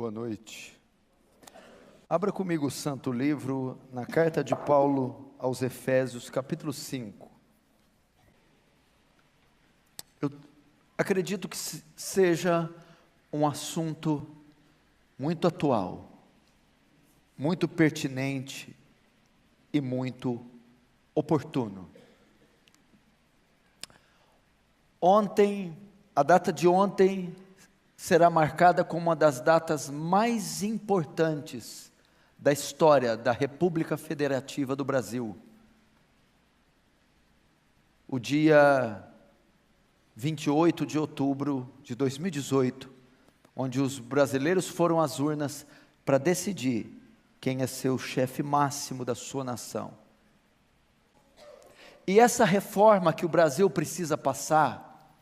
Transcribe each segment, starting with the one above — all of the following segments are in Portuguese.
Boa noite. Abra comigo o Santo Livro, na carta de Paulo aos Efésios, capítulo 5. Eu acredito que seja um assunto muito atual, muito pertinente e muito oportuno. A data de ontem será marcada como uma das datas mais importantes da história da República Federativa do Brasil. O dia 28 de outubro de 2018, onde os brasileiros foram às urnas para decidir quem é ser o chefe máximo da sua nação. E essa reforma que o Brasil precisa passar,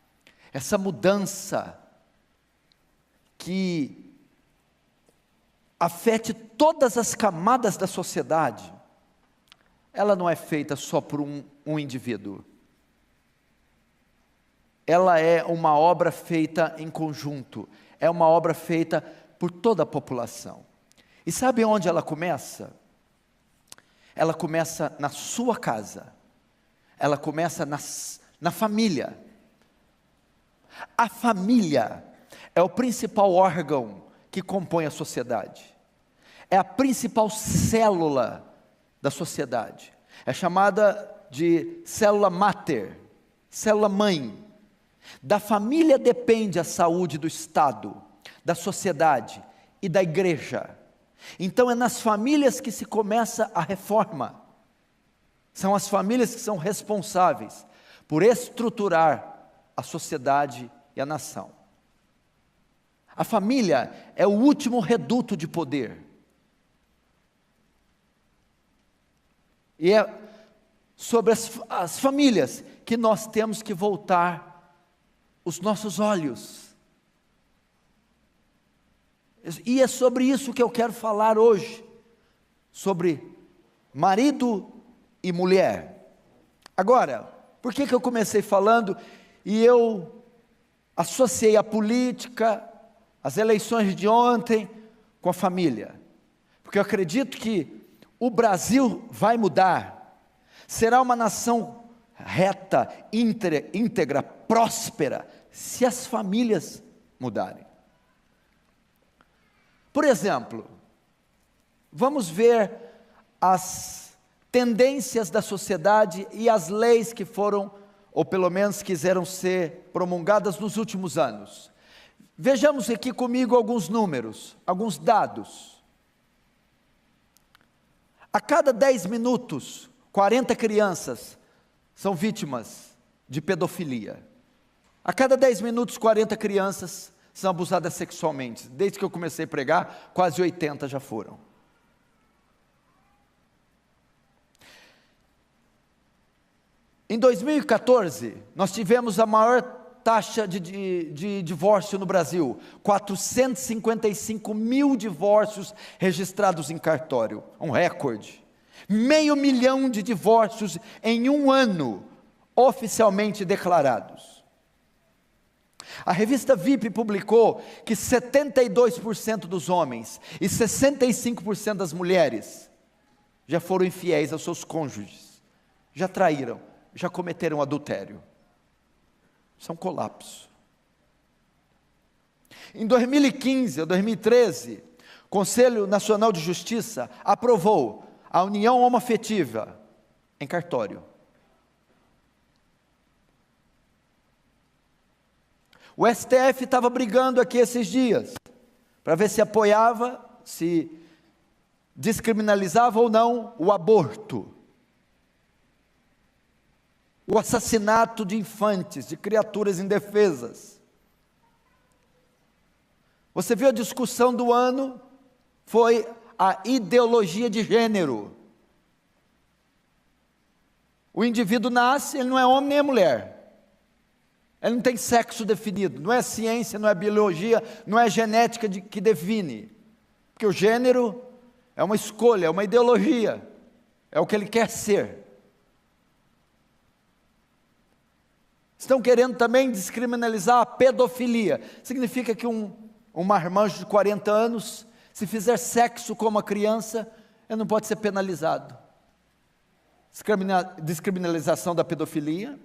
essa mudança que afete todas as camadas da sociedade, ela não é feita só por um indivíduo. Ela é uma obra feita em conjunto, é uma obra feita por toda a população. E sabe onde ela começa? Ela começa na sua casa, ela começa na família. A família é o principal órgão que compõe a sociedade, é a principal célula da sociedade, é chamada de célula máter, célula mãe. Da família depende a saúde do Estado, da sociedade e da igreja. Então é nas famílias que se começa a reforma, são as famílias que são responsáveis por estruturar a sociedade e a nação. A família é o último reduto de poder. E é sobre as famílias que nós temos que voltar os nossos olhos. E é sobre isso que eu quero falar hoje, sobre marido e mulher. Agora, por que eu comecei falando e eu associei a política, as eleições de ontem com a família? Porque eu acredito que o Brasil vai mudar, será uma nação reta, íntegra, próspera, se as famílias mudarem. Por exemplo, vamos ver as tendências da sociedade e as leis que foram, ou pelo menos quiseram ser promulgadas nos últimos anos. Vejamos aqui comigo alguns números, alguns dados. A cada 10 minutos, 40 crianças são vítimas de pedofilia. A cada 10 minutos, 40 crianças são abusadas sexualmente. Desde que eu comecei a pregar, quase 80 já foram. Em 2014, nós tivemos a maior taxa de divórcio no Brasil, 455 mil divórcios registrados em cartório, um recorde, 500 mil de divórcios em um ano, oficialmente declarados. A revista VIP publicou que 72% dos homens e 65% das mulheres já foram infiéis aos seus cônjuges, já traíram, já cometeram adultério. Isso é um colapso. Em 2015 ou 2013, o Conselho Nacional de Justiça aprovou a união homoafetiva em cartório. O STF estava brigando aqui esses dias, para ver se apoiava, se descriminalizava ou não o aborto. O assassinato de infantes, de criaturas indefesas. Você viu a discussão do ano? Foi a ideologia de gênero. O indivíduo nasce, ele não é homem nem é mulher. Ele não tem sexo definido, não é ciência, não é biologia, não é genética que define. Porque o gênero é uma escolha, é uma ideologia, é o que ele quer ser. Estão querendo também descriminalizar a pedofilia. Significa que um um marmanjo de 40 anos, se fizer sexo com uma criança, ele não pode ser penalizado. Descriminalização da pedofilia,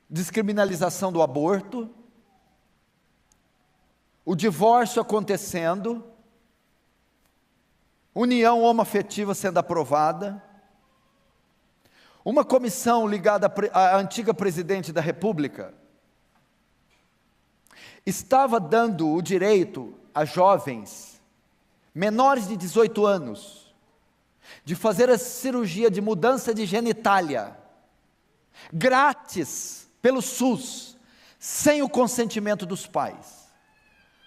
descriminalização do aborto, o divórcio acontecendo, união homoafetiva sendo aprovada, uma comissão ligada à antiga presidente da República, estava dando o direito a jovens, menores de 18 anos, de fazer a cirurgia de mudança de genitália, grátis, pelo SUS, sem o consentimento dos pais.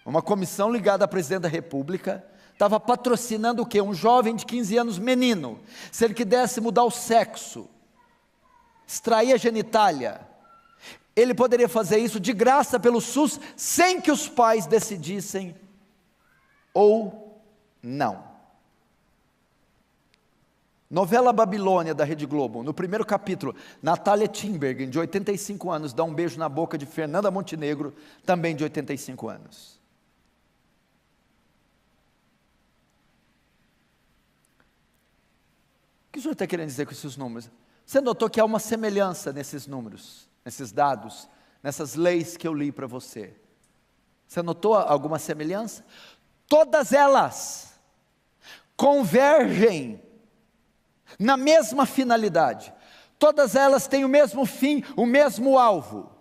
Uma comissão ligada à presidente da República, estava patrocinando o quê? Um jovem de 15 anos, menino, se ele quisesse mudar o sexo, extrair a genitália, ele poderia fazer isso de graça pelo SUS, sem que os pais decidissem ou não. Novela Babilônia, da Rede Globo, no primeiro capítulo, Natália Timbergen, de 85 anos, dá um beijo na boca de Fernanda Montenegro, também de 85 anos. O que o senhor está querendo dizer com esses números? Você notou que há uma semelhança nesses números, nesses dados, nessas leis que eu li para você? Você notou alguma semelhança? Todas elas convergem na mesma finalidade, todas elas têm o mesmo fim, o mesmo alvo,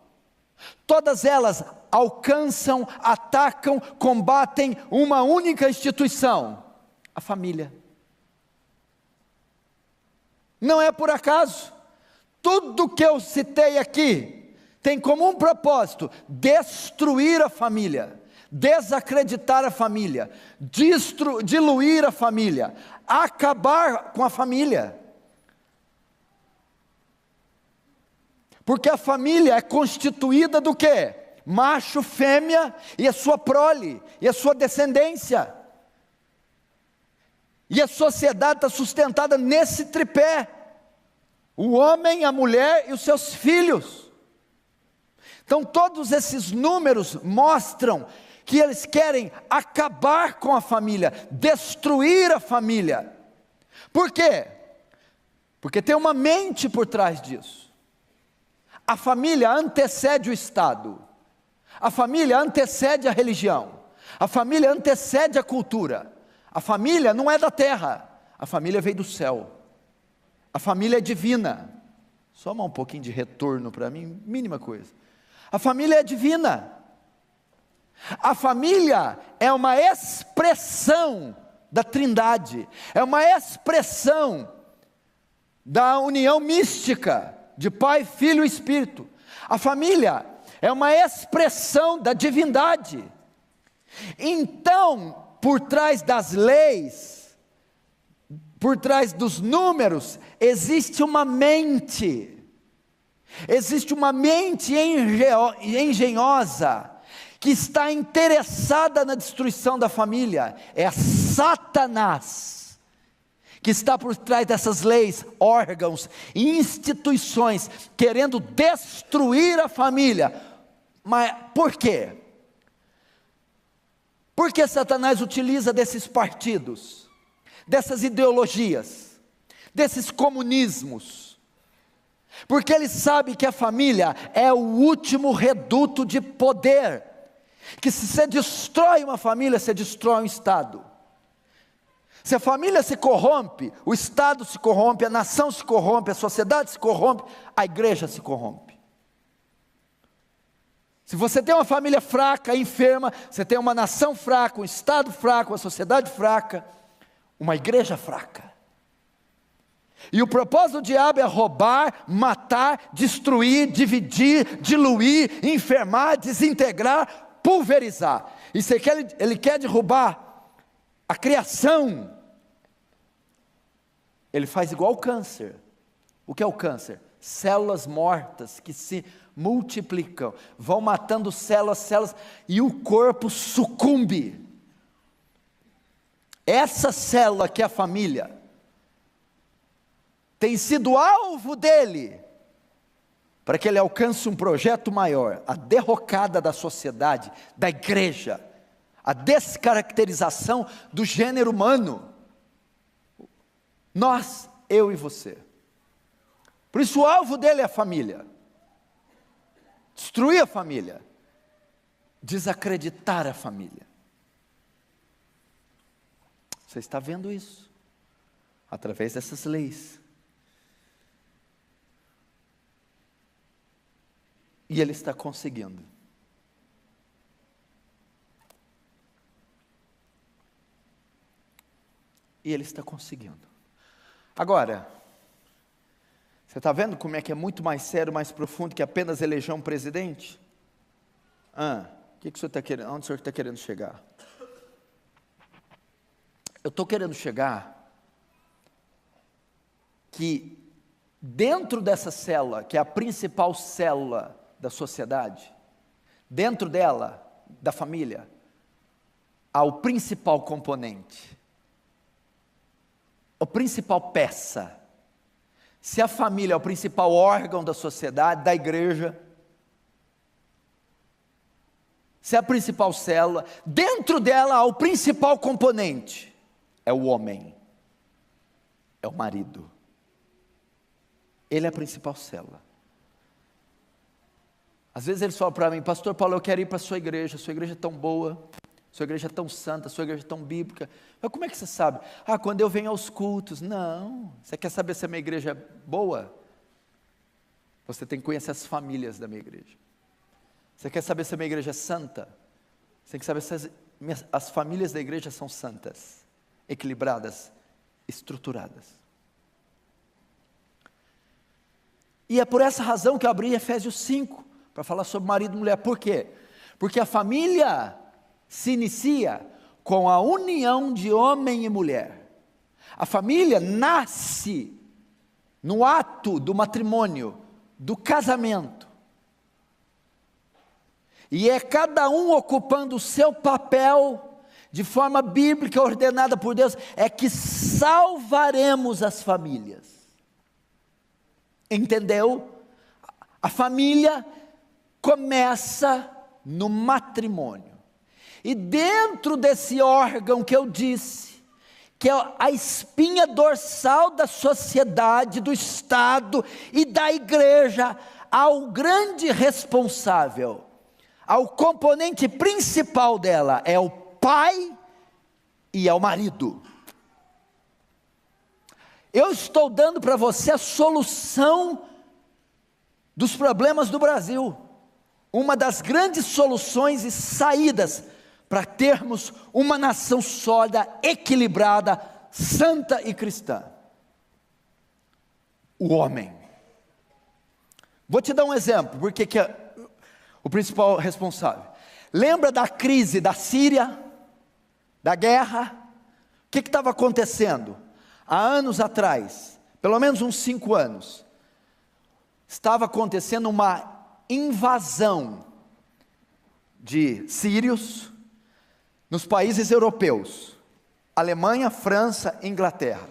todas elas alcançam, atacam, combatem uma única instituição, a família. Não é por acaso, tudo que eu citei aqui, tem como um propósito, destruir a família, desacreditar a família, diluir a família, acabar com a família, porque a família é constituída do quê? Macho, fêmea e a sua prole, e a sua descendência, e a sociedade está sustentada nesse tripé, o homem, a mulher e os seus filhos. Então todos esses números mostram que eles querem acabar com a família, destruir a família. Por quê? Porque tem uma mente por trás disso. A família antecede o Estado, a família antecede a religião, a família antecede a cultura. A família não é da terra, a família veio do céu, a família é divina. Só um pouquinho de retorno para mim, mínima coisa. A família é divina. A família é uma expressão da Trindade, é uma expressão da união mística de Pai, Filho e Espírito. A família é uma expressão da divindade. Então, por trás das leis, por trás dos números, existe uma mente engenhosa, que está interessada na destruição da família. É Satanás que está por trás dessas leis, órgãos e instituições, querendo destruir a família. Mas por quê? Porque Satanás utiliza desses partidos, dessas ideologias, desses comunismos, porque ele sabe que a família é o último reduto de poder, que se você destrói uma família, você destrói um Estado. Se a família se corrompe, o Estado se corrompe, a nação se corrompe, a sociedade se corrompe, a igreja se corrompe. Se você tem uma família fraca, enferma, você tem uma nação fraca, um Estado fraco, uma sociedade fraca, uma igreja fraca. E o propósito do diabo é roubar, matar, destruir, dividir, diluir, enfermar, desintegrar, pulverizar. Ele quer derrubar a criação. Ele faz igual o câncer. O que é o câncer? Células mortas que se multiplicam, vão matando células, e o corpo sucumbe. Essa célula que é a família, tem sido alvo dele, para que ele alcance um projeto maior, a derrocada da sociedade, da igreja, a descaracterização do gênero humano. Nós, eu e você. Por isso o alvo dele é a família. Destruir a família. Desacreditar a família. Você está vendo isso? Através dessas leis. E ele está conseguindo. E ele está conseguindo. Agora, você está vendo como é que é muito mais sério, mais profundo que apenas eleger um presidente? O que o senhor está querendo? Onde o senhor está querendo chegar? Eu estou querendo chegar que dentro dessa célula, que é a principal célula da sociedade, dentro dela, da família, há o principal componente, a principal peça. Se a família é o principal órgão da sociedade, da igreja, se é a principal célula, dentro dela há o principal componente, é o homem, é o marido. Ele é a principal célula. Às vezes eles falam para mim: pastor Paulo, eu quero ir para a sua igreja é tão boa, sua igreja é tão santa, sua igreja é tão bíblica. Mas como é que você sabe? Quando eu venho aos cultos. Não, você quer saber se a minha igreja é boa? Você tem que conhecer as famílias da minha igreja. Você quer saber se a minha igreja é santa? Você tem que saber se as famílias da igreja são santas, equilibradas, estruturadas. E é por essa razão que eu abri Efésios 5, para falar sobre marido e mulher. Por quê? Porque a família se inicia com a união de homem e mulher. A família nasce no ato do matrimônio, do casamento. E é cada um ocupando o seu papel, de forma bíblica, ordenada por Deus, é que salvaremos as famílias. Entendeu? A família começa no matrimônio. E dentro desse órgão que eu disse, que é a espinha dorsal da sociedade, do Estado e da igreja, ao grande responsável, ao componente principal dela, é o pai e é o marido. Eu estou dando para você a solução dos problemas do Brasil. Uma das grandes soluções e saídas para termos uma nação sólida, equilibrada, santa e cristã. O homem. Vou te dar um exemplo, porque que é o principal responsável. Lembra da crise da Síria, da guerra? O que estava acontecendo? Há anos atrás, pelo menos uns 5 anos, estava acontecendo uma invasão de sírios nos países europeus, Alemanha, França, Inglaterra.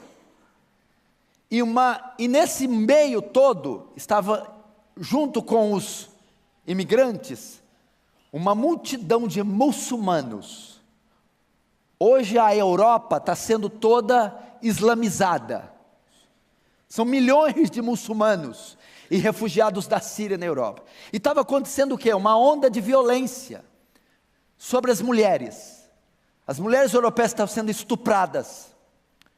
E nesse meio todo, estava junto com os imigrantes, uma multidão de muçulmanos. Hoje a Europa está sendo toda islamizada. São milhões de muçulmanos e refugiados da Síria na Europa. E estava acontecendo o quê? Uma onda de violência sobre as mulheres. As mulheres europeias estavam sendo estupradas,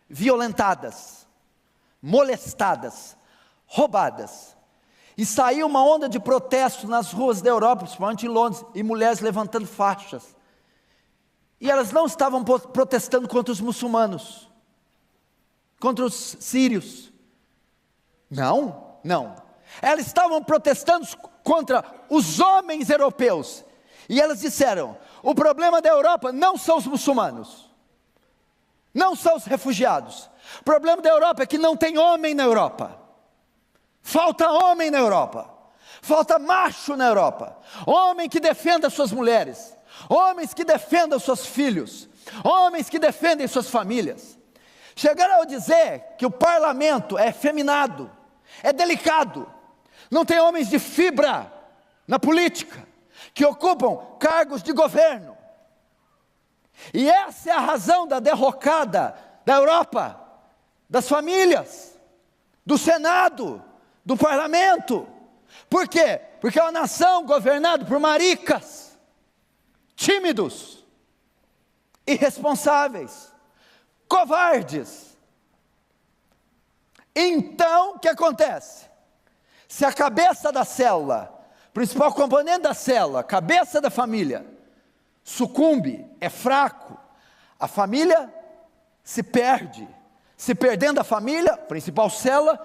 violentadas, molestadas, roubadas. E saiu uma onda de protesto nas ruas da Europa, principalmente em Londres, e mulheres levantando faixas. E elas não estavam protestando contra os muçulmanos, contra os sírios. Não. Elas estavam protestando contra os homens europeus. E elas disseram: o problema da Europa não são os muçulmanos, não são os refugiados. O problema da Europa é que não tem homem na Europa. Falta homem na Europa. Falta macho na Europa. Homem que defenda suas mulheres. Homens que defendam seus filhos. Homens que defendem suas famílias. Chegaram a dizer que o parlamento é efeminado, é delicado. Não tem homens de fibra na política, que ocupam cargos de governo. E essa é a razão da derrocada da Europa, das famílias, do Senado, do parlamento. Por quê? Porque é uma nação governada por maricas, tímidos, irresponsáveis, covardes. Então, o que acontece? Se a cabeça da célula, principal componente da célula, cabeça da família, sucumbe, é fraco, a família se perde. Se perdendo a família, principal célula,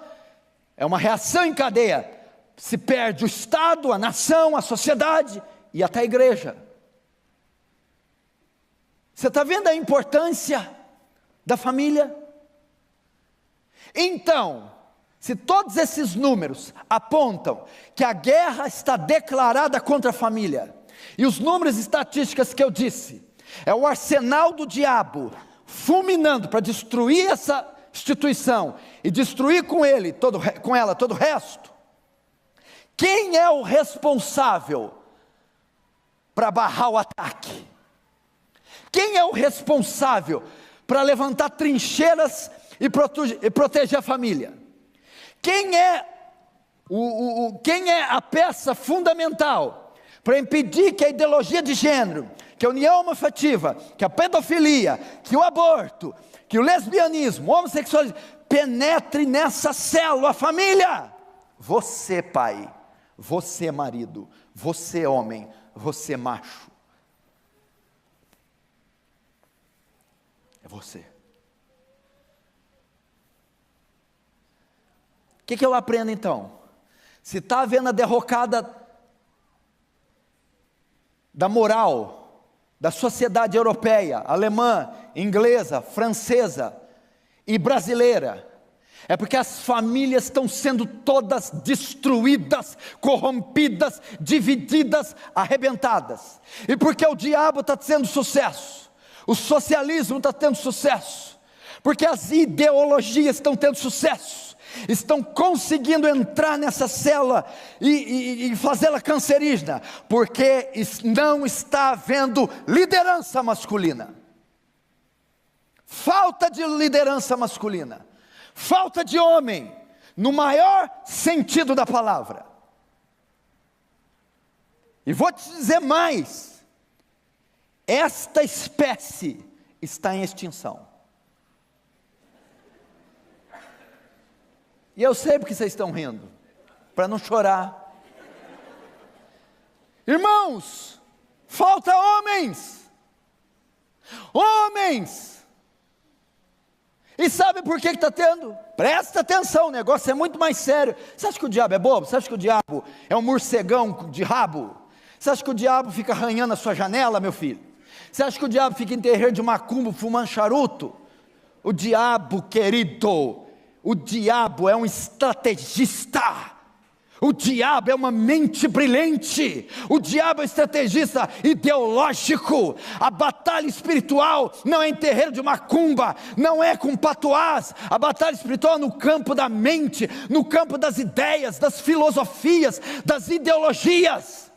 é uma reação em cadeia. Se perde o Estado, a nação, a sociedade e até a igreja. Você está vendo a importância da família? Então, se todos esses números apontam que a guerra está declarada contra a família, e os números estatísticas que eu disse, é o arsenal do diabo fulminando para destruir essa instituição e destruir com ela todo o resto. Quem é o responsável para barrar o ataque? Quem é o responsável para levantar trincheiras e proteger a família? Quem é a peça fundamental para impedir que a ideologia de gênero, que a união homoafetiva, que a pedofilia, que o aborto, que o lesbianismo, o homossexualismo, penetre nessa célula, a família? Você, pai, você, marido, você, homem, você, macho. É você. O que eu aprendo então? Se está havendo a derrocada da moral, da sociedade europeia, alemã, inglesa, francesa e brasileira, é porque as famílias estão sendo todas destruídas, corrompidas, divididas, arrebentadas. E porque o diabo está tendo sucesso, o socialismo está tendo sucesso, porque as ideologias estão tendo sucesso, estão conseguindo entrar nessa célula e fazê-la cancerígena, porque não está havendo liderança masculina. Falta de liderança masculina, falta de homem, no maior sentido da palavra. E vou te dizer mais, esta espécie está em extinção. E eu sei porque vocês estão rindo, para não chorar. Irmãos, falta homens. Homens. E sabe por que está tendo? Presta atenção, o negócio é muito mais sério. Você acha que o diabo é bobo? Você acha que o diabo é um morcegão de rabo? Você acha que o diabo fica arranhando a sua janela, meu filho? Você acha que o diabo fica em terreiro de macumbo fumando charuto? O diabo, querido, o diabo é um estrategista. O diabo é uma mente brilhante. O diabo é um estrategista ideológico. A batalha espiritual não é em terreiro de macumba, não é com patuás. A batalha espiritual é no campo da mente, no campo das ideias, das filosofias, das ideologias.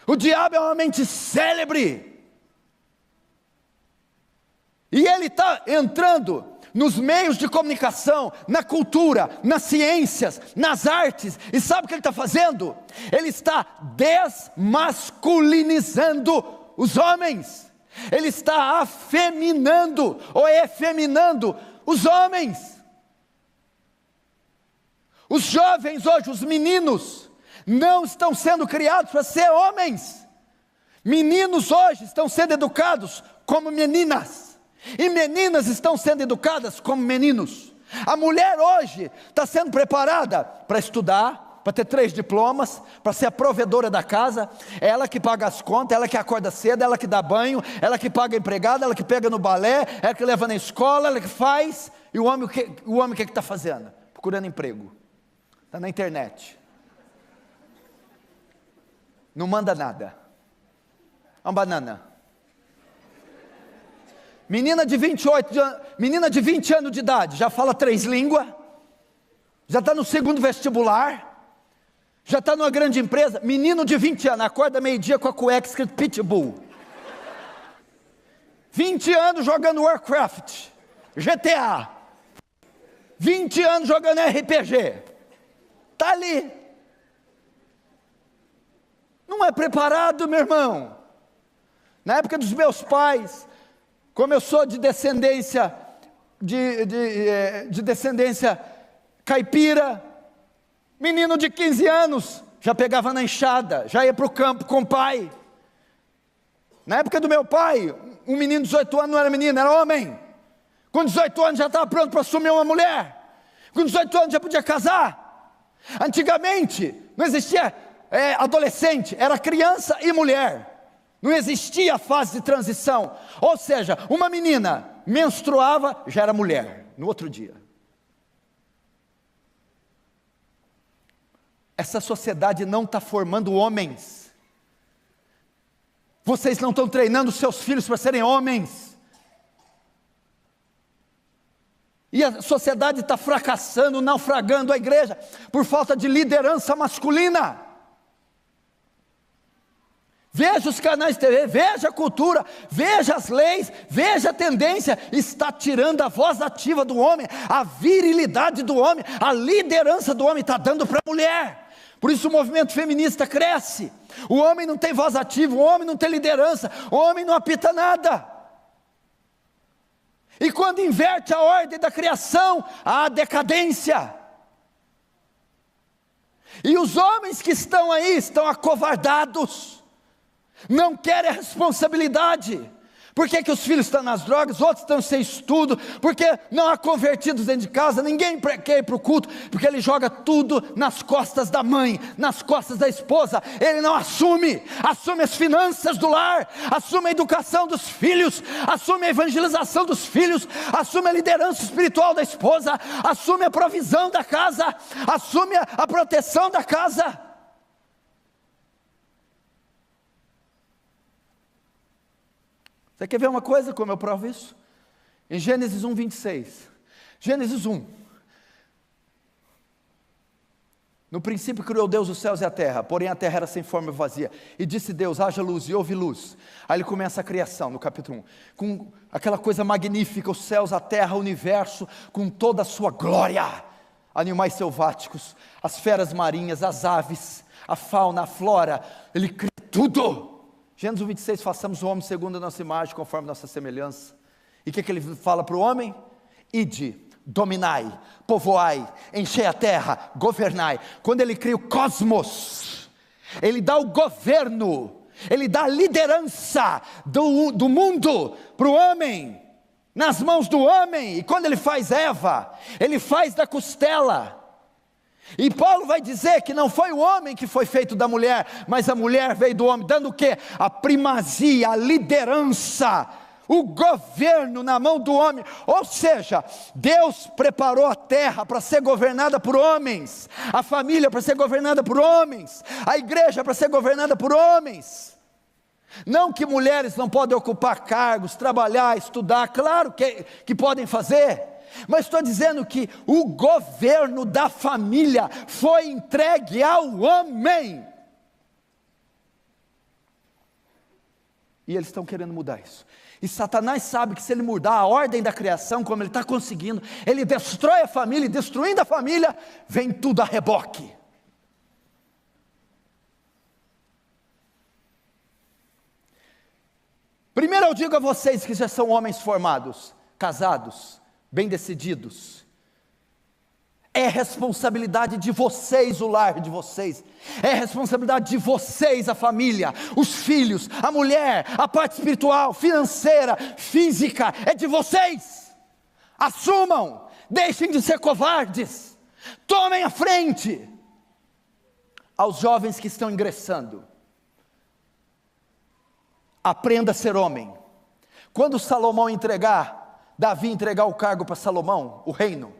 O diabo é uma mente célebre. E ele está entrando nos meios de comunicação, na cultura, nas ciências, nas artes. E sabe o que ele está fazendo? Ele está desmasculinizando os homens. Ele está afeminando ou efeminando os homens. Os jovens hoje, os meninos, não estão sendo criados para ser homens. Meninos hoje estão sendo educados como meninas. E meninas estão sendo educadas como meninos. A mulher hoje está sendo preparada para estudar, para ter 3 diplomas, para ser a provedora da casa. É ela que paga as contas, ela que acorda cedo, ela que dá banho, ela que paga a empregada, ela que pega no balé, ela que leva na escola, ela que faz. E o homem o que está fazendo? Procurando emprego. Está na internet. Não manda nada. Uma banana. Menina de 20 anos de idade, já fala 3 línguas, já está no 2º vestibular, Já está numa grande empresa, menino de 20 anos, acorda meio-dia com a cueca escrito Pitbull. 20 anos jogando Warcraft, GTA. 20 anos jogando RPG. Está ali. Não é preparado, meu irmão. Na época dos meus pais, como eu sou de descendência, de descendência caipira, menino de 15 anos, já pegava na enxada, já ia para o campo com o pai. Na época do meu pai, um menino de 18 anos não era menino, era homem. Com 18 anos já estava pronto para assumir uma mulher. Com 18 anos já podia casar. Antigamente, não existia adolescente, era criança e mulher. Não existia fase de transição. Ou seja, uma menina menstruava, já era mulher, no outro dia. Essa sociedade não está formando homens. Vocês não estão treinando seus filhos para serem homens. E a sociedade está fracassando, naufragando a igreja, por falta de liderança masculina. Veja os canais de TV, veja a cultura, veja as leis, veja a tendência, está tirando a voz ativa do homem, a virilidade do homem, a liderança do homem está dando para a mulher. Por isso o movimento feminista cresce. O homem não tem voz ativa, o homem não tem liderança, o homem não apita nada. E quando inverte a ordem da criação, há decadência. E os homens que estão aí estão acovardados, não querem a responsabilidade. Por que os filhos estão nas drogas, outros estão sem estudo? Porque não há convertidos dentro de casa, ninguém quer ir para o culto, porque ele joga tudo nas costas da mãe, nas costas da esposa. Ele não assume as finanças do lar, assume a educação dos filhos, assume a evangelização dos filhos, assume a liderança espiritual da esposa, assume a provisão da casa, assume a proteção da casa. Você quer ver uma coisa, como eu provo isso? Em Gênesis 1, 26. Gênesis 1. No princípio criou Deus os céus e a terra, porém a terra era sem forma e vazia. E disse Deus, haja luz, e houve luz. Aí ele começa a criação, no capítulo 1. Com aquela coisa magnífica, os céus, a terra, o universo, com toda a sua glória. Animais selváticos, as feras marinhas, as aves, a fauna, a flora. Ele cria tudo. Gênesis 26, façamos o homem segundo a nossa imagem, conforme a nossa semelhança. E o que ele fala para o homem? Ide, dominai, povoai, enchei a terra, governai. Quando ele cria o cosmos, ele dá o governo, ele dá a liderança do mundo para o homem, nas mãos do homem. E quando ele faz Eva, ele faz da costela. E Paulo vai dizer que não foi o homem que foi feito da mulher, mas a mulher veio do homem, dando o quê? A primazia, a liderança, o governo na mão do homem. Ou seja, Deus preparou a terra para ser governada por homens, a família para ser governada por homens, a igreja para ser governada por homens. Não que mulheres não podem ocupar cargos, trabalhar, estudar, claro que podem fazer. Mas estou dizendo que o governo da família foi entregue ao homem. E eles estão querendo mudar isso. E Satanás sabe que se ele mudar a ordem da criação, como ele está conseguindo, ele destrói a família, e destruindo a família, vem tudo a reboque. Primeiro eu digo a vocês que já são homens formados, casados, bem decididos, é responsabilidade de vocês o lar de vocês, é responsabilidade de vocês a família, os filhos, a mulher, a parte espiritual, financeira, física, é de vocês. Assumam, deixem de ser covardes, tomem a frente. Aos jovens que estão ingressando, aprenda a ser homem. Quando Davi entregar o cargo para Salomão, o reino,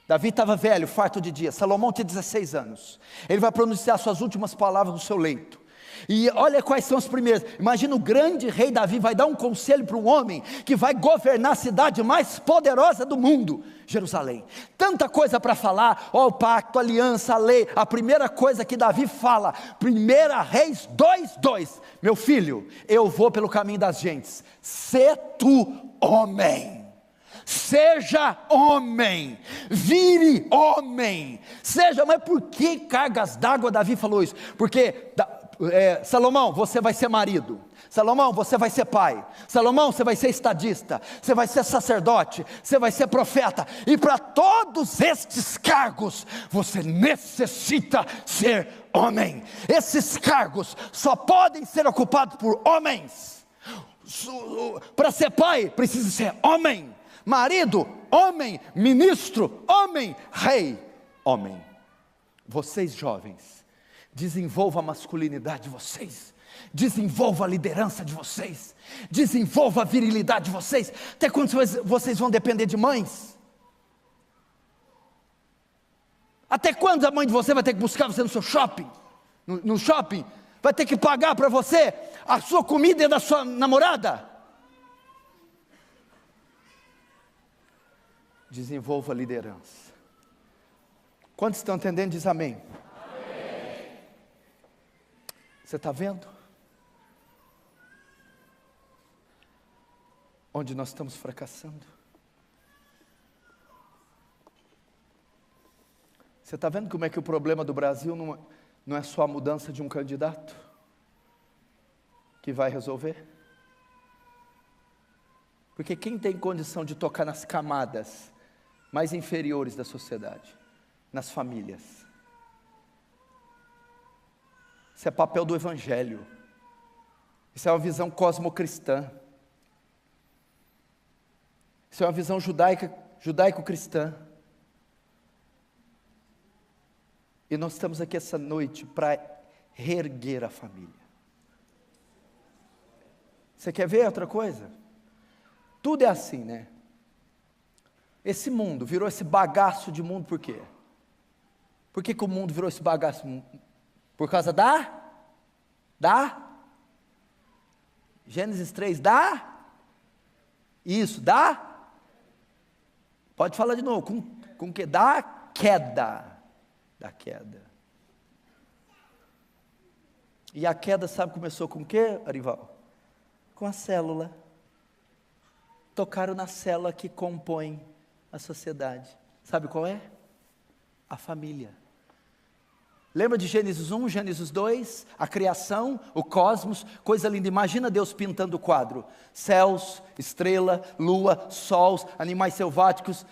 Davi estava velho, farto de dias, Salomão tinha 16 anos, ele vai pronunciar suas últimas palavras no seu leito, E olha quais são os primeiros. Imagina o grande rei Davi vai dar um conselho para um homem que vai governar a cidade mais poderosa do mundo, Jerusalém. Tanta coisa para falar, ó, o pacto, a aliança, a lei. A primeira coisa que Davi fala, 1 Reis 2:2, meu filho, eu vou pelo caminho das gentes, sê tu homem. Seja homem, vire homem, seja, mas por que cargas d'água Davi falou isso? Porque, Salomão, você vai ser marido, Salomão, você vai ser pai, Salomão, você vai ser estadista, você vai ser sacerdote, você vai ser profeta, e para todos estes cargos, você necessita ser homem. Esses cargos só podem ser ocupados por homens. Para ser pai, precisa ser homem. Marido, homem. Ministro, homem. Rei, homem. Vocês jovens, desenvolvam a masculinidade de vocês, desenvolva a liderança de vocês, desenvolva a virilidade de vocês. Até quando vocês vão depender de mães? Até quando a mãe de você vai ter que buscar você no seu shopping? No shopping? Vai ter que pagar para você a sua comida e da sua namorada? Desenvolva a liderança. Quantos estão entendendo? Diz amém. Amém. Você está vendo? Onde nós estamos fracassando? Você está vendo como é que o problema do Brasil não é só a mudança de um candidato que vai resolver? Porque quem tem condição de tocar nas camadas mais inferiores da sociedade, nas famílias? Isso é papel do Evangelho, isso é uma visão cosmocristã, isso é uma visão judaico-cristã. E nós estamos aqui essa noite para reerguer a família. Você quer ver outra coisa? Tudo é assim, né? Esse mundo virou esse bagaço de mundo por quê? Por que o mundo virou esse bagaço? Por causa Gênesis 3, isso, pode falar de novo, com que? Da queda. E a queda, sabe, começou com o quê, Arival? Com a célula. Tocaram na célula que compõe a sociedade. Sabe qual é? A família. Lembra de Gênesis 1, Gênesis 2? A criação, o cosmos, coisa linda. Imagina Deus pintando o quadro. Céus, estrela, lua, sols, animais selváticos,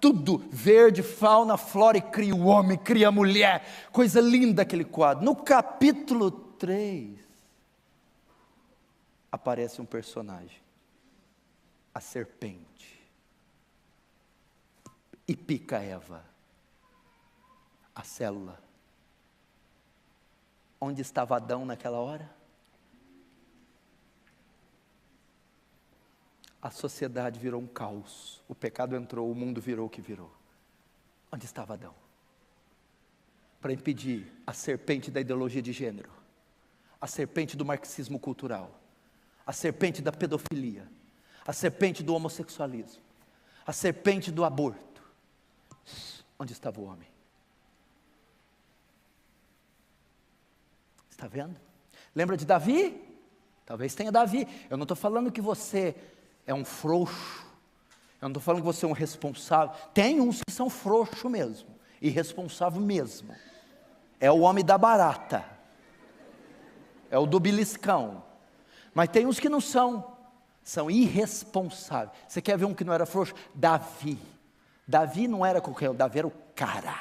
tudo, verde, fauna, flora, e cria o homem, cria a mulher. Coisa linda aquele quadro. No capítulo 3, aparece um personagem. A serpente, e pica Eva, a célula. Onde estava Adão naquela hora? A sociedade virou um caos, o pecado entrou, o mundo virou o que virou. Onde estava Adão? Para impedir a serpente da ideologia de gênero, a serpente do marxismo cultural, a serpente da pedofilia, a serpente do homossexualismo, a serpente do aborto. Onde estava o homem? Está vendo? Lembra de Davi? Talvez tenha Davi. Eu não estou falando que você é um frouxo, eu não estou falando que você é um responsável. Tem uns que são frouxos mesmo, irresponsável mesmo. É o homem da barata, é o do beliscão. Mas tem uns que não são irresponsáveis. Você quer ver um que não era frouxo? Davi não era qualquer um, Davi era o cara.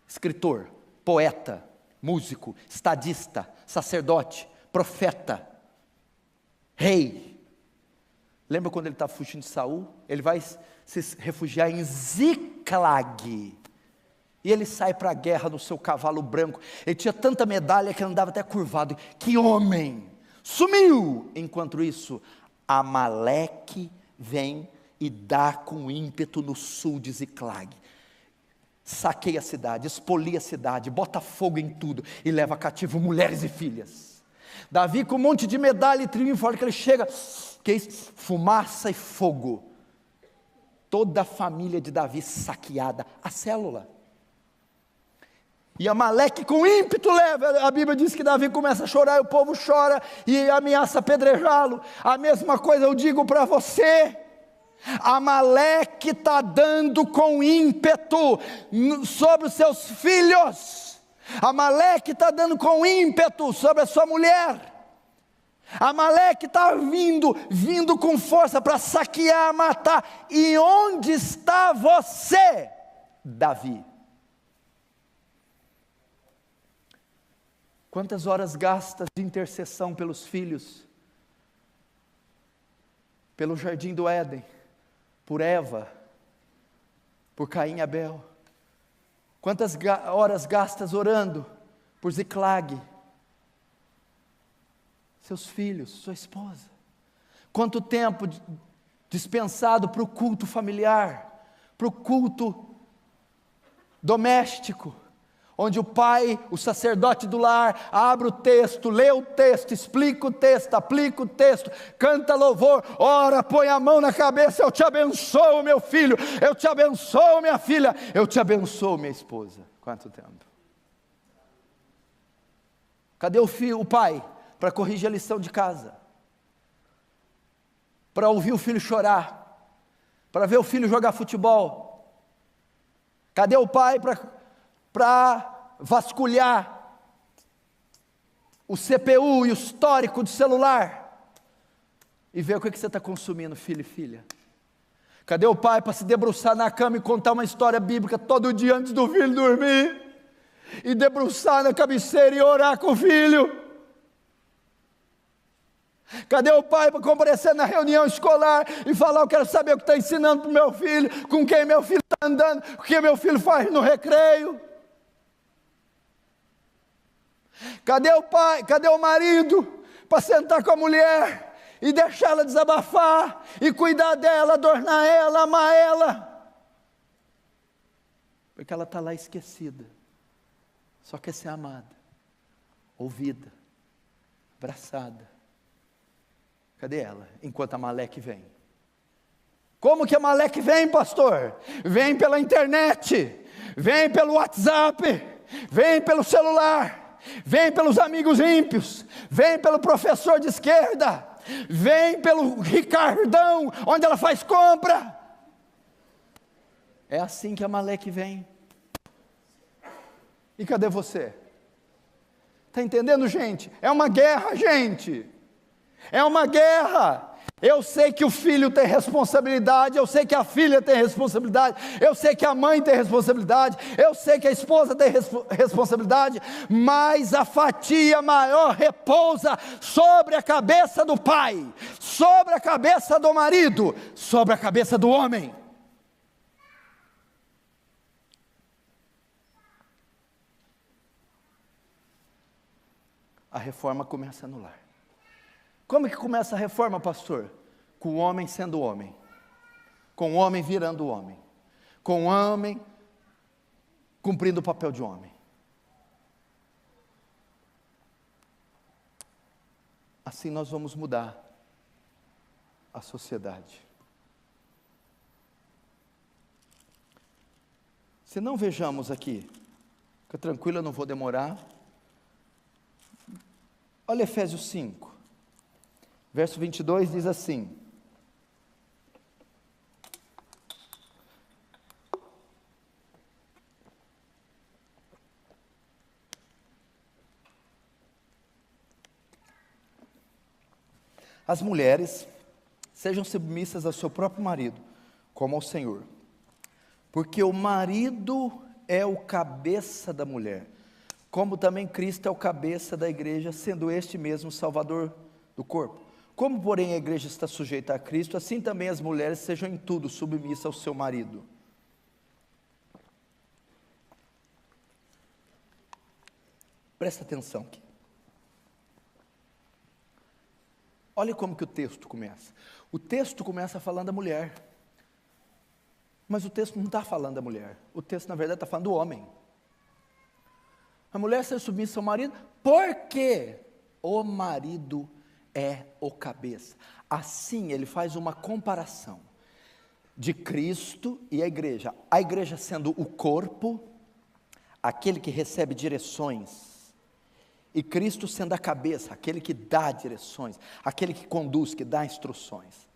Escritor, poeta, músico, estadista, sacerdote, profeta, rei. Lembra quando ele está fugindo de Saul? Ele vai se refugiar em Ziclag. E ele sai para a guerra no seu cavalo branco. Ele tinha tanta medalha que ele andava até curvado. Que homem! Sumiu! Enquanto isso, Amaleque vem e dá com ímpeto no sul de Ziclag. saqueia a cidade, expolia a cidade, bota fogo em tudo e leva cativo mulheres e filhas. Davi com um monte de medalha e triunfo, a hora que ele chega, que é isso? Fumaça e fogo. Toda a família de Davi saqueada, a célula. E Amaleque com ímpeto leva, a Bíblia diz que Davi começa a chorar, e o povo chora e ameaça apedrejá-lo. A mesma coisa eu digo para você. Amaleque está dando com ímpeto sobre os seus filhos. Amaleque está dando com ímpeto sobre a sua mulher. Amaleque está vindo com força para saquear, matar. E onde está você, Davi? Quantas horas gastas de intercessão pelos filhos? Pelo jardim do Éden, por Eva, por Caim e Abel? Quantas horas gastas orando por Ziclag? Seus filhos, sua esposa? Quanto tempo dispensado para o culto familiar, para o culto doméstico, onde o pai, o sacerdote do lar, abre o texto, lê o texto, explica o texto, aplica o texto, canta louvor, ora, põe a mão na cabeça, eu te abençoo meu filho, eu te abençoo minha filha, eu te abençoo minha esposa. Quanto tempo? Cadê o pai? Para corrigir a lição de casa, para ouvir o filho chorar, para ver o filho jogar futebol? Cadê o pai para vasculhar o CPU e o histórico do celular e ver o que você está consumindo, filho e filha? Cadê o pai para se debruçar na cama e contar uma história bíblica todo dia antes do filho dormir, e debruçar na cabeceira e orar com o filho? Cadê o pai para comparecer na reunião escolar e falar, eu quero saber o que está ensinando para o meu filho, com quem meu filho está andando, o que meu filho faz no recreio? Cadê o pai, cadê o marido para sentar com a mulher e deixá-la desabafar, e cuidar dela, adornar ela, amar ela? Porque ela está lá esquecida, só quer ser amada, ouvida, abraçada. Cadê ela? Enquanto Amaleque vem. Como que Amaleque vem, pastor? Vem pela internet, vem pelo WhatsApp, vem pelo celular, vem pelos amigos ímpios, vem pelo professor de esquerda, vem pelo Ricardão, onde ela faz compra. É assim que Amaleque vem. E cadê você? Está entendendo, gente? É uma guerra, gente. É uma guerra. Eu sei que o filho tem responsabilidade, eu sei que a filha tem responsabilidade, eu sei que a mãe tem responsabilidade, eu sei que a esposa tem responsabilidade, mas a fatia maior repousa sobre a cabeça do pai, sobre a cabeça do marido, sobre a cabeça do homem. A reforma começa no lar. Como que começa a reforma, pastor? Com o homem sendo homem, com o homem virando homem, com o homem cumprindo o papel de homem. Assim nós vamos mudar a sociedade. Se não, vejamos aqui, fica tranquilo, eu não vou demorar. Olha Efésios 5. Verso 22 diz assim: as mulheres sejam submissas ao seu próprio marido, como ao Senhor, porque o marido é o cabeça da mulher, como também Cristo é o cabeça da igreja, sendo este mesmo o Salvador do corpo. Como, porém, a igreja está sujeita a Cristo, assim também as mulheres sejam em tudo submissas ao seu marido. Presta atenção aqui. Olha como que o texto começa. O texto começa falando da mulher. Mas o texto não está falando da mulher, o texto na verdade está falando do homem. A mulher ser submissa ao marido, porque o marido é o cabeça. Assim ele faz uma comparação de Cristo e a igreja sendo o corpo, aquele que recebe direções, e Cristo sendo a cabeça, aquele que dá direções, aquele que conduz, que dá instruções.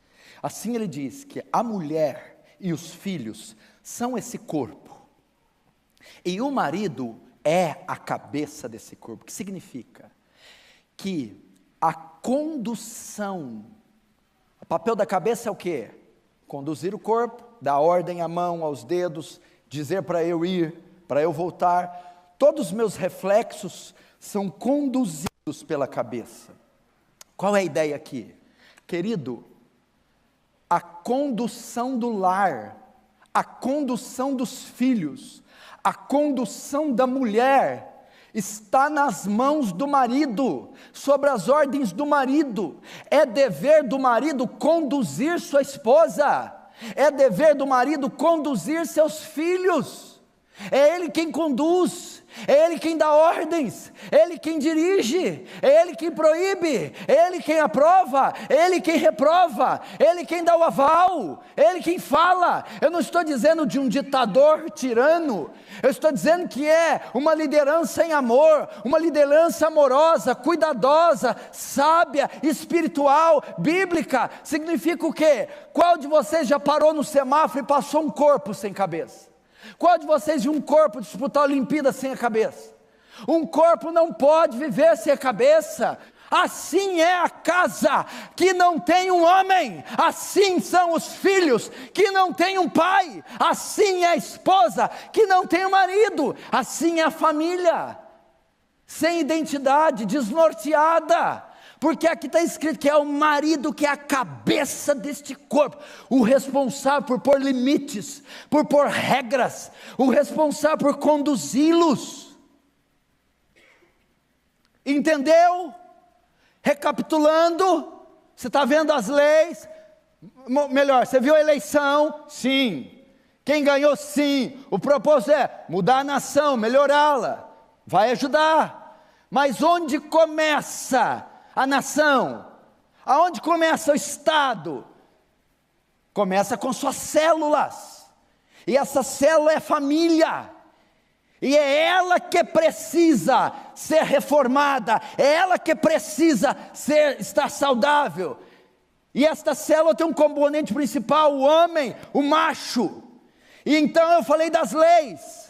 Assim ele diz que a mulher e os filhos são esse corpo, e o marido é a cabeça desse corpo, que significa que a condução, o papel da cabeça é o quê? Conduzir o corpo, dar ordem à mão, aos dedos, dizer para eu ir, para eu voltar. Todos os meus reflexos são conduzidos pela cabeça. Qual é a ideia aqui? Querido, a condução do lar, a condução dos filhos, a condução da mulher, está nas mãos do marido, sobre as ordens do marido. É dever do marido conduzir sua esposa, é dever do marido conduzir seus filhos. É ele quem conduz, é ele quem dá ordens, é ele quem dirige, é ele quem proíbe, é ele quem aprova, é ele quem reprova, é ele quem dá o aval, é ele quem fala. Eu não estou dizendo de um ditador tirano, eu estou dizendo que é uma liderança em amor, uma liderança amorosa, cuidadosa, sábia, espiritual, bíblica. Significa o quê? Qual de vocês já parou no semáforo e passou um corpo sem cabeça? Qual de vocês viu um corpo disputar a Olimpíada sem a cabeça? Um corpo não pode viver sem a cabeça. Assim é a casa que não tem um homem, assim são os filhos que não têm um pai, assim é a esposa que não tem um marido, assim é a família, sem identidade, desnorteada. Porque aqui está escrito que é o marido que é a cabeça deste corpo, o responsável por pôr limites, por pôr regras, o responsável por conduzi-los. Entendeu? Recapitulando, você está vendo as leis, melhor, você viu a eleição? Sim. Quem ganhou? Sim. O propósito é mudar a nação, melhorá-la, vai ajudar. Mas onde começa a nação? Aonde começa o Estado? Começa com suas células, e essa célula é família, e é ela que precisa ser reformada, é ela que precisa estar saudável, e esta célula tem um componente principal, o homem, o macho. E então eu falei das leis.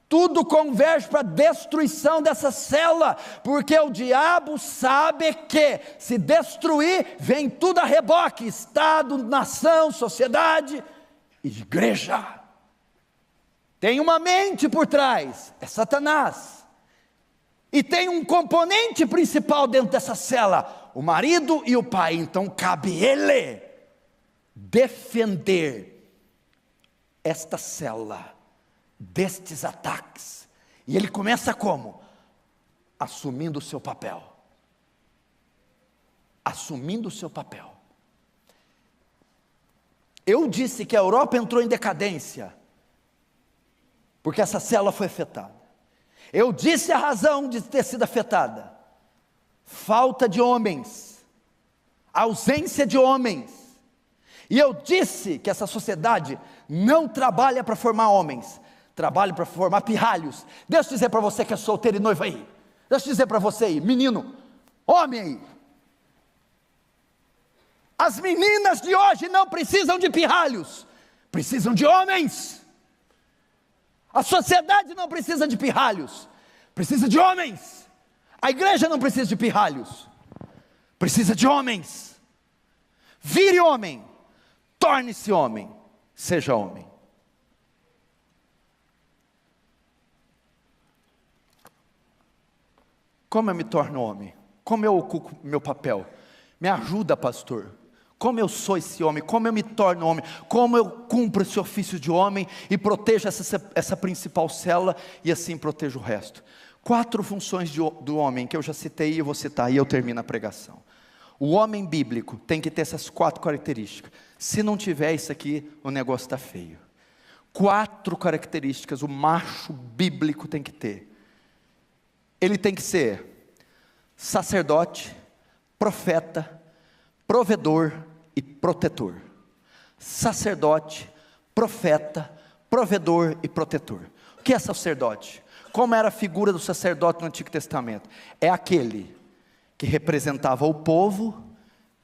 Tudo converge para a destruição dessa célula, porque o diabo sabe que se destruir, vem tudo a reboque, Estado, nação, sociedade, igreja. Tem uma mente por trás, é Satanás, e tem um componente principal dentro dessa célula, o marido e o pai. Então cabe ele defender esta célula destes ataques. E ele começa como? Assumindo o seu papel. Assumindo o seu papel. Eu disse que a Europa entrou em decadência porque essa célula foi afetada. Eu disse a razão de ter sido afetada: falta de homens, ausência de homens. E eu disse que essa sociedade não trabalha para formar homens, trabalho para formar pirralhos. Deixa eu dizer para você que é solteiro e noivo aí, deixa eu dizer para você aí, menino, homem aí, as meninas de hoje não precisam de pirralhos, precisam de homens. A sociedade não precisa de pirralhos, precisa de homens. A igreja não precisa de pirralhos, precisa de homens. Vire homem, torne-se homem, seja homem. Como eu me torno homem? Como eu ocupo meu papel? Me ajuda, pastor. Como eu sou esse homem? Como eu me torno homem? Como eu cumpro esse ofício de homem e protejo essa principal célula e assim protejo o resto? 4 funções do homem que eu já citei e eu vou citar e eu termino a pregação. O homem bíblico tem que ter essas 4 características. Se não tiver isso aqui, o negócio está feio. 4 características o macho bíblico tem que ter. Ele tem que ser sacerdote, profeta, provedor e protetor. Sacerdote, profeta, provedor e protetor. O que é sacerdote? Como era a figura do sacerdote no Antigo Testamento? É aquele que representava o povo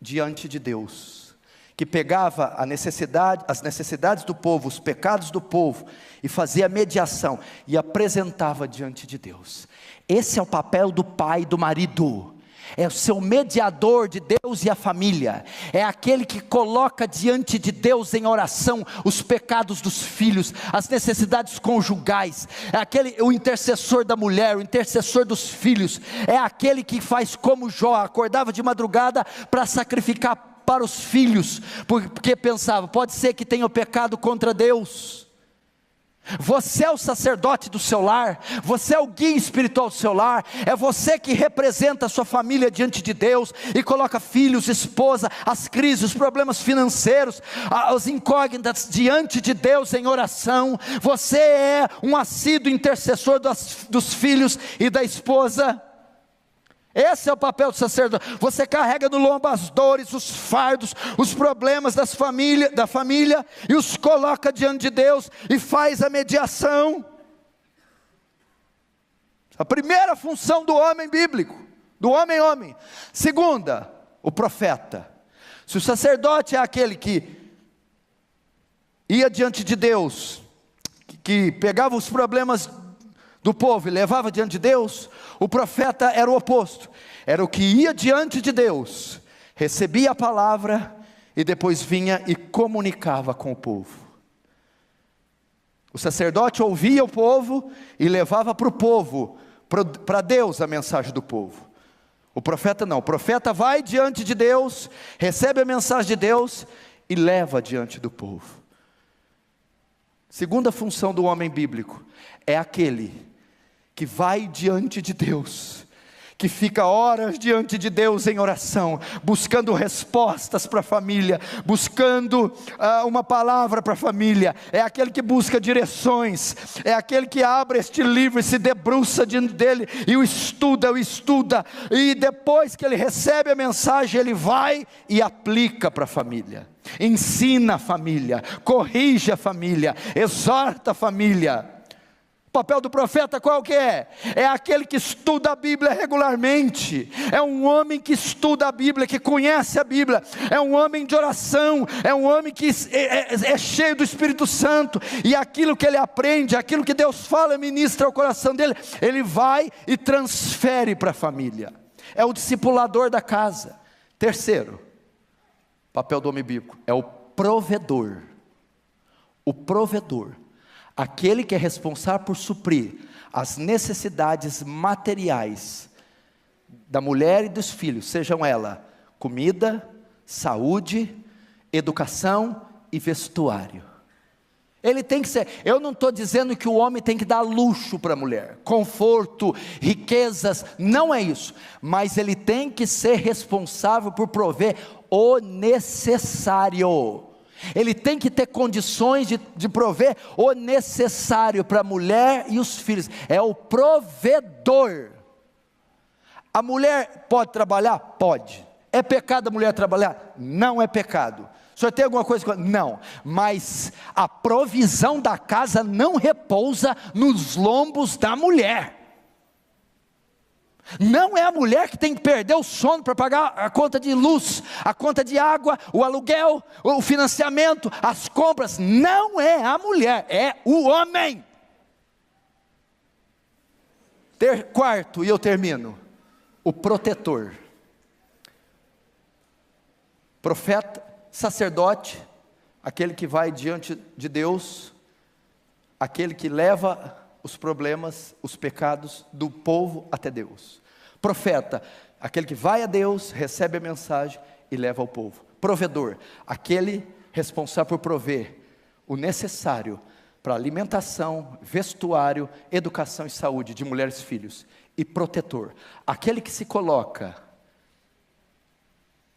diante de Deus, que pegava as necessidades do povo, os pecados do povo, e fazia mediação, e apresentava diante de Deus. Esse é o papel do pai e do marido. É o seu mediador de Deus e a família. É aquele que coloca diante de Deus em oração os pecados dos filhos, as necessidades conjugais. É o intercessor da mulher, o intercessor dos filhos. É aquele que faz como Jó, acordava de madrugada para sacrificar para os filhos, porque pensava, pode ser que tenha pecado contra Deus. Você é o sacerdote do seu lar, você é o guia espiritual do seu lar, é você que representa a sua família diante de Deus, e coloca filhos, esposa, as crises, os problemas financeiros, as incógnitas diante de Deus em oração. Você é um assíduo intercessor dos filhos e da esposa. Esse é o papel do sacerdote. Você carrega no lombo as dores, os fardos, os problemas da família, e os coloca diante de Deus, e faz a mediação. A primeira função do homem bíblico, do homem. Segunda, o profeta. Se o sacerdote é aquele que ia diante de Deus, que pegava os problemas do povo e levava diante de Deus, o profeta era o oposto. Era o que ia diante de Deus, recebia a palavra e depois vinha e comunicava com o povo. O sacerdote ouvia o povo e levava para o povo, para Deus, a mensagem do povo. O profeta não, o profeta vai diante de Deus, recebe a mensagem de Deus e leva diante do povo. Segunda função do homem bíblico é aquele que vai diante de Deus, que fica horas diante de Deus em oração, buscando respostas para a família, buscando uma palavra para a família. É aquele que busca direções, é aquele que abre este livro e se debruça diante dele, e o estuda, e depois que ele recebe a mensagem, ele vai e aplica para a família, ensina a família, corrige a família, exorta a família. O papel do profeta qual que é? É aquele que estuda a Bíblia regularmente, é um homem que estuda a Bíblia, que conhece a Bíblia, é um homem de oração, é um homem que é cheio do Espírito Santo, e aquilo que ele aprende, aquilo que Deus fala, ministra ao coração dele, ele vai e transfere para a família. É o discipulador da casa. Terceiro, papel do homem bíblico, é o provedor. O provedor, aquele que é responsável por suprir as necessidades materiais da mulher e dos filhos, sejam elas comida, saúde, educação e vestuário. Ele tem que ser. Eu não estou dizendo que o homem tem que dar luxo para a mulher, conforto, riquezas, não é isso, mas ele tem que ser responsável por prover o necessário. Ele tem que ter condições de prover o necessário para a mulher e os filhos. É o provedor. A mulher pode trabalhar? Pode. É pecado a mulher trabalhar? Não é pecado. O senhor tem alguma coisa? Não. Mas a provisão da casa não repousa nos lombos da mulher. Não é a mulher que tem que perder o sono para pagar a conta de luz, a conta de água, o aluguel, o financiamento, as compras. Não é a mulher, é o homem. Quarto, e eu termino, o protetor. Profeta, sacerdote, aquele que vai diante de Deus, aquele que leva os problemas, os pecados do povo até Deus. Profeta, aquele que vai a Deus, recebe a mensagem e leva ao povo. Provedor, aquele responsável por prover o necessário para alimentação, vestuário, educação e saúde de mulheres e filhos. E protetor, aquele que se coloca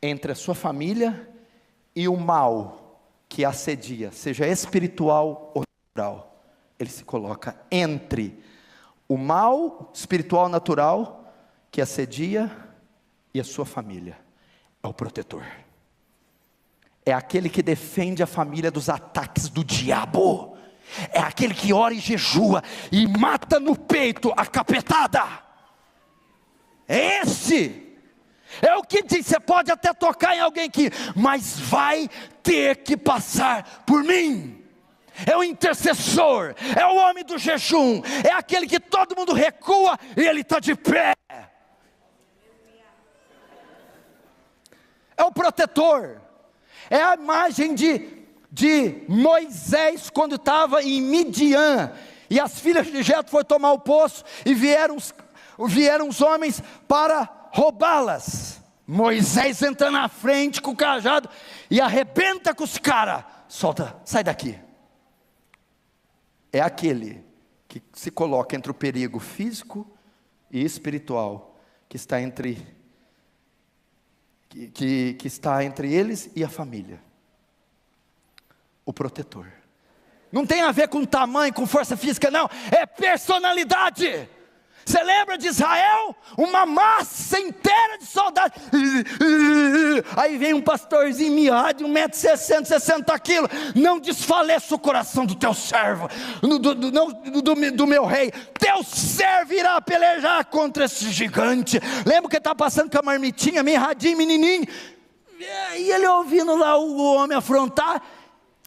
entre a sua família e o mal que assedia, seja espiritual ou natural. Ele se coloca entre o mal espiritual natural que assedia e a sua família. É o protetor. É aquele que defende a família dos ataques do diabo. É aquele que ora e jejua e mata no peito a capetada. É esse. É o que diz, você pode até tocar em alguém aqui, mas vai ter que passar por mim. É o intercessor, é o homem do jejum, é aquele que todo mundo recua e ele está de pé. É o protetor. É a imagem de Moisés quando estava em Midian, e as filhas de Jetro foram tomar o poço, e vieram os homens para roubá-las. Moisés entra na frente com o cajado, e arrebenta com os caras. Solta, sai daqui. É aquele que se coloca entre o perigo físico e espiritual, que está entre eles e a família. O protetor. Não tem a ver com tamanho, com força física, não. É personalidade. Você lembra de Israel? Uma massa inteira de soldados. Aí vem um pastorzinho miado de 1,60 m, 60 kg. Não desfaleça o coração do teu servo, do meu rei. Teu servo irá pelejar contra esse gigante. Lembra que ele está passando com a marmitinha, mirradinho, menininho. E ele ouvindo lá o homem afrontar.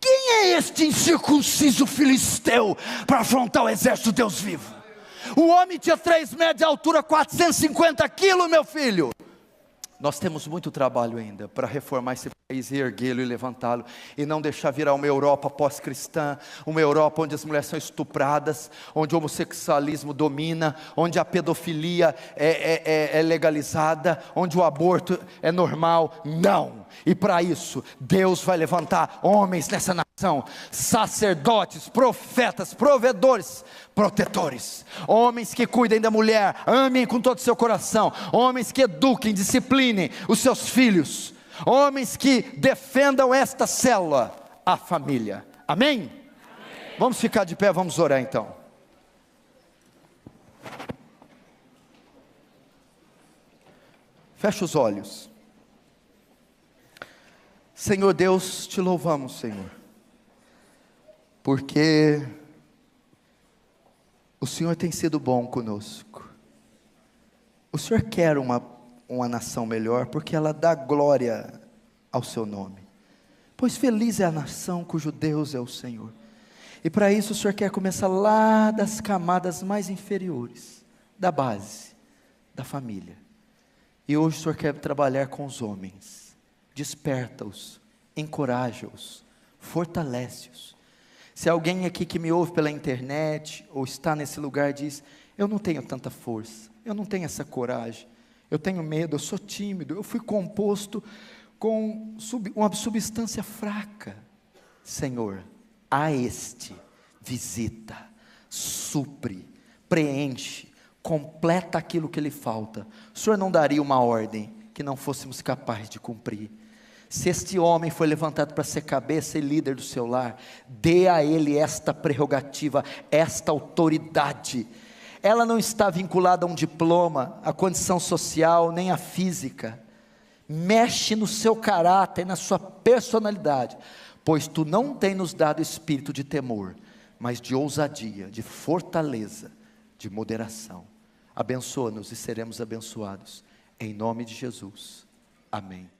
Quem é este incircunciso filisteu para afrontar o exército de Deus vivo? O homem tinha 3 metros de altura, 450 quilos, meu filho. Nós temos muito trabalho ainda para reformar esse país e erguê-lo e levantá-lo, e não deixar virar uma Europa pós-cristã, uma Europa onde as mulheres são estupradas, onde o homossexualismo domina, onde a pedofilia é legalizada, onde o aborto é normal. Não. E para isso, Deus vai levantar homens nessa nação, sacerdotes, profetas, provedores, protetores, homens que cuidem da mulher, amem com todo o seu coração, homens que eduquem, disciplinem os seus filhos, homens que defendam esta célula, a família. Amém? Amém. Vamos ficar de pé, vamos orar então. Fecha os olhos. Senhor Deus, te louvamos, Senhor, porque o Senhor tem sido bom conosco. O Senhor quer uma nação melhor, porque ela dá glória ao seu nome. Pois feliz é a nação cujo Deus é o Senhor. E para isso o Senhor quer começar lá das camadas mais inferiores, da base, da família. E hoje o Senhor quer trabalhar com os homens. Desperta-os, encoraja-os, fortalece-os. Se alguém aqui que me ouve pela internet, ou está nesse lugar diz, eu não tenho tanta força, eu não tenho essa coragem, eu tenho medo, eu sou tímido, eu fui composto com uma substância fraca. Senhor, a este visita, supre, preenche, completa aquilo que lhe falta. O Senhor não daria uma ordem que não fôssemos capazes de cumprir. Se este homem foi levantado para ser cabeça e líder do seu lar, dê a ele esta prerrogativa, esta autoridade. Ela não está vinculada a um diploma, a condição social, nem a física. Mexe no seu caráter, na sua personalidade, pois tu não tens nos dado espírito de temor, mas de ousadia, de fortaleza, de moderação. Abençoa-nos e seremos abençoados. Em nome de Jesus. Amém.